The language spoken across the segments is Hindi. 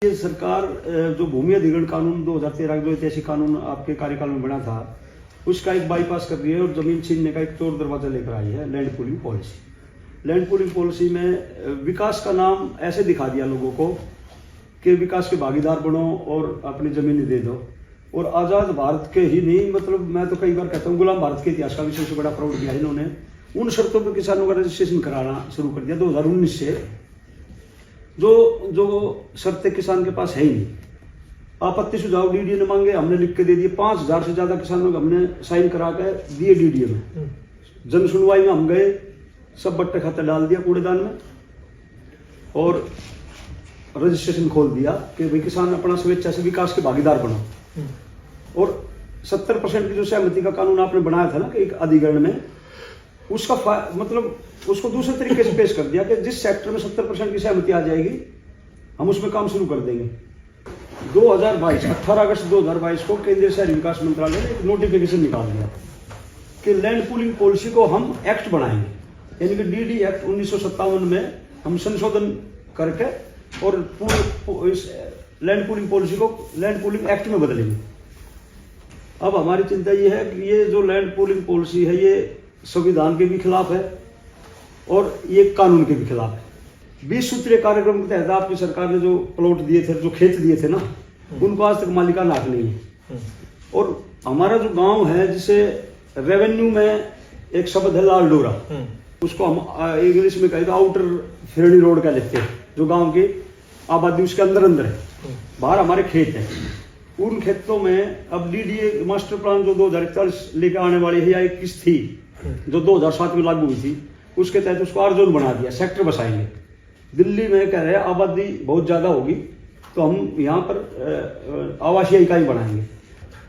ये सरकार जो भूमि अधिग्रहण कानून 2013 जो ऐतिहासिक कानून आपके कार्यकाल में बना था, उसका एक बाईपास कर रही है और जमीन छीनने का एक चोर दरवाजा लेकर आई है land pooling policy. Land pooling policy में विकास का नाम ऐसे दिखा दिया लोगों को कि विकास के भागीदार बनो और अपनी जमीन दे दो। और आज़ाद भारत के ही नहीं, मतलब मैं तो कई बार कहता हूँ गुलाम भारत के इतिहास का भी सबसे बड़ा फ्रॉड किया इन्होंने। उन शर्तों पर किसानों का रजिस्ट्रेशन कराना शुरू कर दिया 2019 से, जो शर्तें किसान के पास है ही नहीं। आपत्ति सुझाव डीडीए ने मांगे, हमने लिख के दे दिए। 5000 से ज्यादा किसानों को हमने साइन करा के दिए डीडीए में। जन सुनवाई में हम गए, सब बट्टे खाते डाल दिया कूड़ेदान में और रजिस्ट्रेशन खोल दिया कि भाई किसान अपना स्वेच्छा से विकास के भागीदार बनो। और 70% की जो सहमति का कानून आपने बनाया था ना कि एक अधिग्रहण में, उसका मतलब उसको दूसरे तरीके से पेश कर दिया कि जिस सेक्टर में 70% की सहमति आ जाएगी हम उसमें काम शुरू कर देंगे। 18 अगस्त 2022 को केंद्रीय शहरी विकास मंत्रालय ने एक नोटिफिकेशन निकाल दिया कि लैंड पूलिंग पॉलिसी को हम एक्ट बनाएंगे, यानी कि डीडी एक्ट 1957 में हम संशोधन करके और पूरे इस लैंड पूलिंग पॉलिसी को लैंड पूलिंग एक्ट में बदलेंगे। अब हमारी चिंता ये है कि ये जो लैंड पूलिंग पॉलिसी है ये संविधान के भी खिलाफ है और ये कानून के भी खिलाफ है। 20 सूत्रीय कार्यक्रम के तहत आपकी सरकार ने जो प्लॉट दिए थे, जो खेत दिए थे ना, उनको आज तक मालिकाना हक नहीं है। और हमारा जो गांव है, जिसे रेवेन्यू में एक शब्द है लाल डोरा, उसको हम इंग्लिश में कहते आउटर फिरणी रोड का लिखते हैं। जो गांव की आबादी उसके अंदर है, बाहर हमारे खेत है। उन खेतों में अब डीडीए मास्टर प्लान जो 2041 लेकर आने वाली है या 21 थी, जो 2007 में लागू हुई थी, उसके तहत उसको आर जोन बना दिया, सेक्टर बसाएंगे। दिल्ली में कह रहे हैं आबादी बहुत ज्यादा होगी तो हम यहाँ पर आवासीय इकाई बनाएंगे।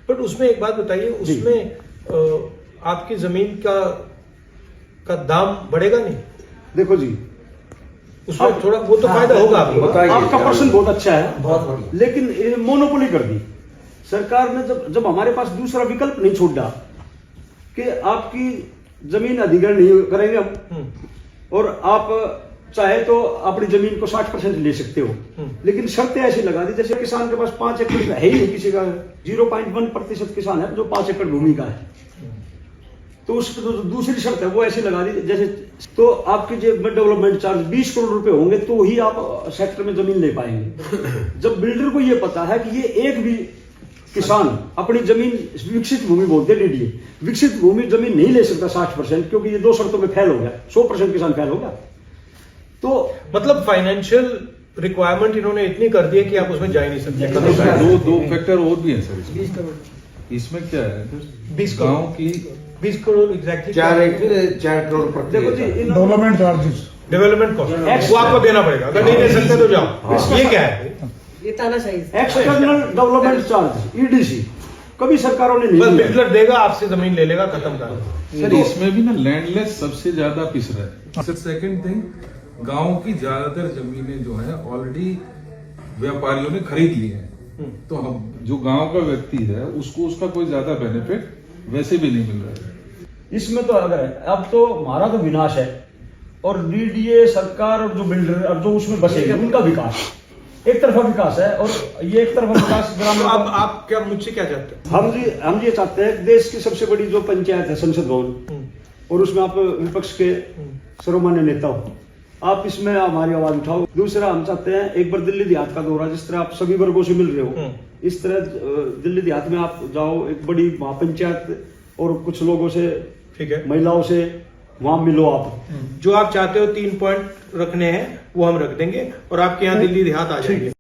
बट उसमें एक बात बताइए, उसमें आपकी जमीन का दाम बढ़ेगा नहीं? देखो जी, उसमें थोड़ा वो तो फायदा होगा आपका प्रश्न बहुत अच्छा है, बहुत, लेकिन मोनोपोली कर दी सरकार ने। जब हमारे पास दूसरा विकल्प नहीं छोड़ा कि आपकी जमीन अधिग्रहण नहीं करेंगे हम, और आप चाहे तो अपनी जमीन को 60% ले सकते हो, लेकिन शर्तें ऐसी लगा दी जैसे किसान के पास 5 एकड़ है ही नहीं, किसी का 0.1% किसान है जो 5 एकड़ भूमि का है। तो उस जो दूसरी शर्त है वो ऐसी लगा दी जैसे, तो आपके जो डेवलपमेंट चार्ज 20 करोड़ रुपए होंगे तो ही आप सेक्टर में जमीन ले पाएंगे। जब बिल्डर को ये पता है कि ये एक भी किसान अपनी जमीन, विकसित भूमि बोलते हैं डीडीए, विकसित भूमि जमीन नहीं ले सकता 60%, क्योंकि ये 2 शर्तों में फेल हो गया, 100% किसान फेल हो गया। तो मतलब फाइनेंशियल रिक्वायरमेंट इन्होंने इतनी कर दी है कि आप उसमें जा ही नहीं सकते। दो फैक्टर और भी है सर। 20 करोड़ इसमें क्या है, 20 गांव की 20 करोड़ एग्जैक्टली 4 करोड़ देखो जी, डेवलपमेंट चार्जेस, डेवलपमेंट कॉस्ट वो आपको देना पड़ेगा। अगर नहीं दे सकते तो जाओ। ये क्या है? एक्सटर्नल डेवलपमेंट चार्ज ईडीसी कभी सरकारों ने नहीं दिया। बिल्डर देगा, आपसे जमीन ले लेगा, खत्म कर। सर इसमें भी ना लैंडलेस सबसे ज्यादा पिस रहा है। सर सेकंड थिंग, गांव की ज्यादातर जमीनें जो है ऑलरेडी व्यापारियों ने खरीद ली है, तो हम जो गांव का व्यक्ति है उसको उसका कोई ज्यादा बेनिफिट वैसे भी नहीं मिल रहा है। इसमें तो अगर है, अब तो हमारा तो विनाश है और डीडीए सरकार और जो बिल्डर और जो उसमें बसेंगे उनका विकास, एक तरफा विकास है। और ये एक तरफा विकास ग्रामीण। अब आप क्या मुझसे क्या चाहते हैं? हम ये चाहते हैं देश की सबसे बड़ी जो पंचायत है संसद भवन, और उसमें आप विपक्ष के सर्वमान्य नेता हो, आप इसमें हमारी आवाज उठाओ। दूसरा, हम चाहते हैं एक बार दिल्ली देहात का दौरा, जिस तरह आप सभी वर्गों से मिल रहे हो, इस तरह दिल्ली देहात में आप जाओ, एक बड़ी महापंचायत और कुछ लोगों से, ठीक है, महिलाओं से वहां मिलो। आप जो आप चाहते हो 3 पॉइंट रखने हैं वो हम रख देंगे और आपके यहाँ दिल्ली देहात आ जाएंगे।